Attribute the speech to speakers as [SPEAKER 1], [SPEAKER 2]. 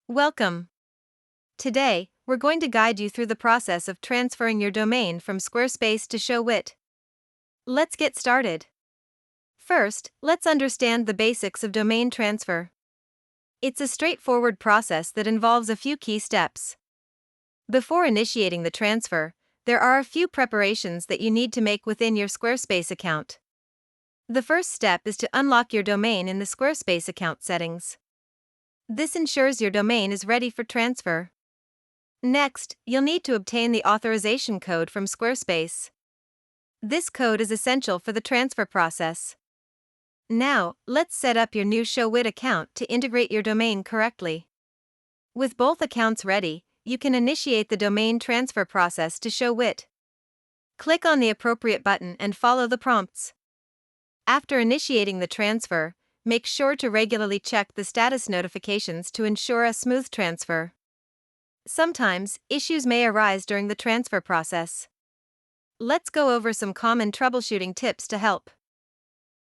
[SPEAKER 1] Welcome. Today, we're going to guide you through the process of transferring your domain from Squarespace to Showit. Let's get started. First, let's understand the basics of domain transfer. It's a straightforward process that involves a few key steps. Before initiating the transfer, there are a few preparations that you need to make within your Squarespace account. The first step is to unlock your domain in the Squarespace account settings. This ensures your domain is ready for transfer. Next, you'll need to obtain the authorization code from Squarespace. This code is essential for the transfer process. Now, let's set up your new Showit account to integrate your domain correctly. With both accounts ready, you can initiate the domain transfer process to Showit. Click on the appropriate button and follow the prompts. After initiating the transfer, make sure to regularly check the status notifications to ensure a smooth transfer. Sometimes, issues may arise during the transfer process. Let's go over some common troubleshooting tips to help.